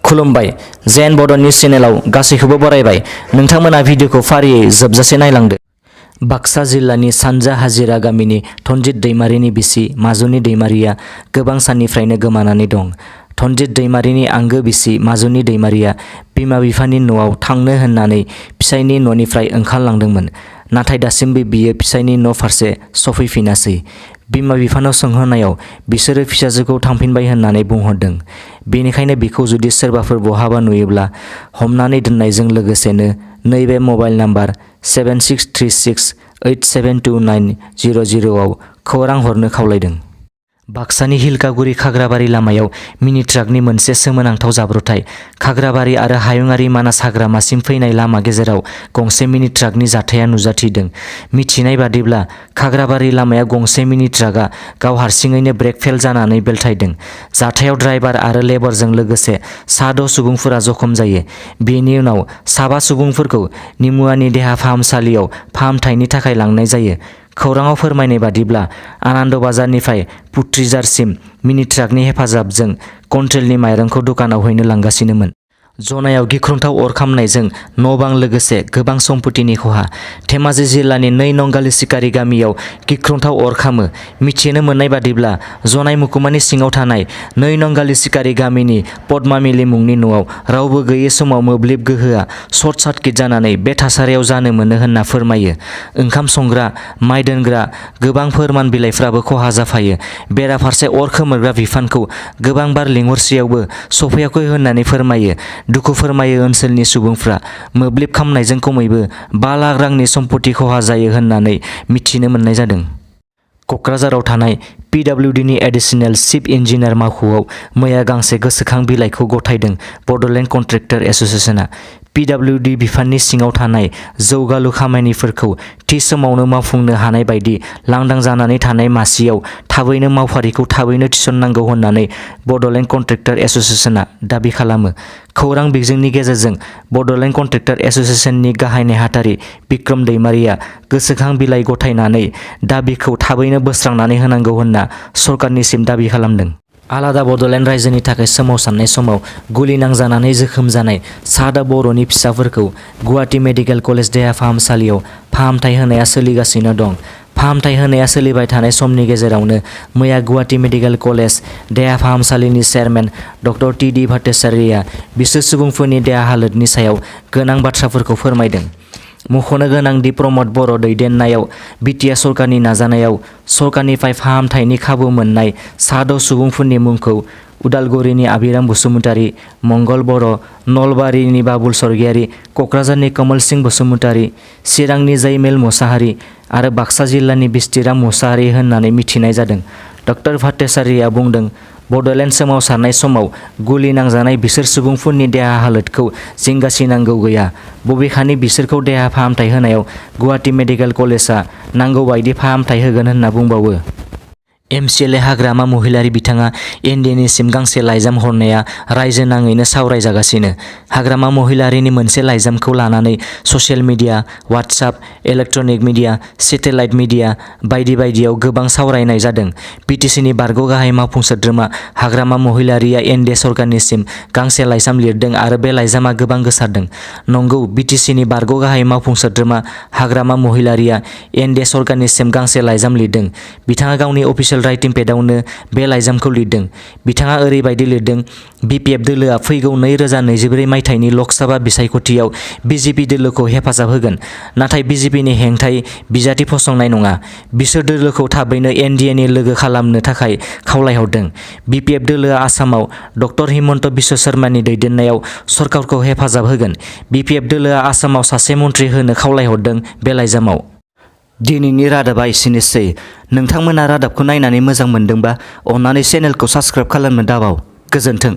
खुलुमबाय जेन बड' निउज चेनेलाव गासैखौबो बरायबाय। नोंथांमोना भिडिअखौ फारियै जोबजासे नायलांदो। बाक्सा जिल्लानि सानजा हाजिरा गामिनि धनजित दैमारिनि बिसि माजुनि दैमारिया गोबां साननिफ्रायनो गोमानानै दं। धनजित दैमारिनि आंगो बिसि माजुनि दैमारिया बिमा बिफानि न'आव थांनो होननानै फिसायनि न'निफ्राय ओंखारलांदोंमोन। नाथाय दासिमबो बियो फिसायनि न' फारसे सफैफिनासै। बिमा बिफानाव सोंहरनायाव बिसोरो फिसाजोखौ थांफिनबाय होननानै बुंहरदों। बेनिखायनो बिखौ जुदि सोरबाफोर बहाबा नुयोब्ला हमनानै दोननायजों लोगोसेनो नैबे मबाइल नाम्बार 7636872900 आव खौरां हरनो खावलायदों। बाक्सानि हिलकागुरि खाग्राबारि लामायाव मिनि ट्राकनि मोनसे सोमोनांथाव जाब्रबथाय। खाग्राबारि आरो हायुङारि मानास हाग्रामासिम फैनाय लामा गेजेराव गंसे मिनि ट्राकनि जाथाया नुजाथिदों। मिथिनाय बादिब्ला खाग्राबारि लामायाव गंसे मिनि ट्राकआ गाव हारसिङैनो ब्रेक फेल जानानै बेलथायदों। जाथायाव ड्राइभार आरो लेबारजों लोगोसे सा 6 सुबुंफोरा जखम जायो। बेनि उनाव सा 5 सुबुंफोरखौ निमुवानि देहा फाहामसालियाव फाहामथायनि थाखाय लांनाय जायो। खौराङाव फोरमायनाय बादिब्ला आनन्द बाजारनिफ्राय पुट्रिजारसिम मिनि ट्राकनि हेफाजाबजों कन्ट्रेलनि माइरंखौ दुकानाव हैनो लांगासिनोमोन। जनायाव गिख्रंथाव अर खामनायजों न' बां लोगोसे गोबां सम्पतिनि खहा। धेमाजि जिल्लानि 2 नं गालिसिकारि गामियाव गिख्रंथाव अर खामो। मिथिनो मोननाय बादिब्ला जनाय मुकुमानि सिङाव थानाय 2 नं गालिसिकारि गामिनि पद्मामिलि मुंनि न'आव रावबो गैयै समाव मोब्लिब गोहोआ सर्ट सार्किट जानानै बे थासारियाव जानो मोनो होनना फोरमायो। ओंखाम संग्रा, माइ दोनग्रा गोबां फोरमान बिलाइफ्राबो खहा जाफायो। बेराफारसे अर खोमोरग्रा बिफानखौ गोबां बार लिंहरसेयावबो सफैयाखै होननानै फोरमायो। दुखु फोरमायो ओनसोलनि सुबुंफ्रा। मोब्लिब खामनायजों खमैबो 5 लाख रांनि सम्पति खहा जायो होननानै मिथिनो मोननाय जादों। क'क्राझाराव थानाय PWDनि एडिशनेल चिफ इन्जिनियार मावख'आव मैया गांसे गोसोखां बिलाइखौ गथायदों बड'लेण्ड कन्ट्रेक्टर एस'सिएशनआ। PWD बिफाननि सिङाव थानाय जौगालु खामानिफोरखौ थि समावनो मावफुंनो हानाय बायदि लांदां जानानै थानाय मासियाव थाबैनो मावफारिखौ थाबैनो थिसननांगौ होननानै बड'लेण्ड कन्ट्रेक्टर एस'सिएशनआ दाबि खालामो। खौरां बिजोंनि गेजेरजों बड'लेण्ड कन्ट्रेक्टर एस'सिएशननि गाहाय नेहाथारि बिक्रम दैमारिया गोसोखां बिलाइ गथायनानै दाबिखौ थाबैनो बोस्रांनानै होनांगौ होनना सरकारनिसिम दाबि खालामदों। आलादा बड'लेण्ड रायजोनि थाखाय सोमावसारनाय समाव गुलि नांजानानै जोखोम जानाय सा बर'नि फिसाफोरखौ गुवाहाटी मेडिकेल कलेज देहा फाहामसालियाव फाहामथाय होनाया सोलिगासिनो दं। फाहामथाय होनाया सोलिबाय थानाय समनि गेजेरावनो मैया गुवाहाटी मेडिकेल कलेज देहा फाहामसालिनि चेयारमेन डक्टर TD भट्टाचार्यआ बिसोर सुबुंफोरनि देहा हालोदनि सायाव गोनां बाथ्राफोरखौ फोरमायदों। मख'नो गोनांदि प्रमद बर' दैदेननायाव बिटिआर सरकारनि नाजानायाव सरकारनिफ्राय फाहामथायनि खाबु मोननाय सा 6 सुबुंफोरनि मुंखौ उदालगुरिनि आबिराम बसुमतारी, मंगल बर', नलबारिनि बाबुल सरगियारी, क'क्राझारनि कमल सिंह बसुमतारी, चिरांनि जैमेल मुसाहारि आरो बाक्सा जिल्लानि बिस्तिराम मुसाहारि होननानै मिथिनाय जादों। डक्टर भट्टाचार्यआ बुंदों, बड'लेण्ड सोमावसारनाय समाव गुलि नांजानाय बिसोर सुबुंफोरनि देहा हालोदखौ जिंगासिनांगौ गैया। बबेखानि बिसोरखौ देहा फाहामथाय होनायाव गुवाहाटी मेडिकेल कलेजआ नांगौ बायदि फाहामथाय होगोन होनना बुंबावो। MCLA हाग्रामा महिलारी बिथाङा NDAनिसिम गांसे लाइजाम हरनाया रायजो नाङैनो सावरायजागासिनो। हाग्रामा महिलारीनि मोनसे लाइजामखौ लानानै social media, WhatsApp, electronic media, satellite media बायदि बायदियाव गोबां सावरायनाय जादों। BTCनि बारग' गाहाय मावफुं सोद्रोमा हाग्रामा महिलारीया NDA सरकारनिसिम गांसे लाइजाम लिरदों आरो बे लाइजामा गोबां गोसारदों। नंगौ, BTCनि बारग' गाहाय मावफुं सोद्रोमा हाग्रामा महिलारीया NDA सरकारनिसिम गांसे लाइजाम लिरदों। बिथाङा गावनि अफिसियेल राइटिं पेडआवनो बे लाइजामखौ लिरदों। बिथाङा ओरैबायदि लिरदों, BPF दोलोआ फैगौ 2024 मायथाइनि लकसभा बिसायख'थियाव BJP दोलोखौ हेफाजाब होगोन। नाथाय BJPनि हेंथायै बिजाथि फसंनाय नङा। बिसोर दोलोखौ थाबैनो NDAनि लोगो खालामनो थाखाय खावलायहरदों। BPF दोलोआ आसामाव डक्टर हिमन्त बिश्व शर्मानि दैदेननायाव सरकारखौ हेफाजाब होगोन। BPF दोलोआ आसामाव सासे मन्थ्रि होनो खावलायहरदों बे लाइजामाव। दिनैनि रादाबा एसेनोसै। नोंथांमोना रादाबखौ नायनानै मोजां मोनदोंबा अन्नानै चेनेलखौ साबस्क्राइब खालामनो दाबाव। गोजोन्थों।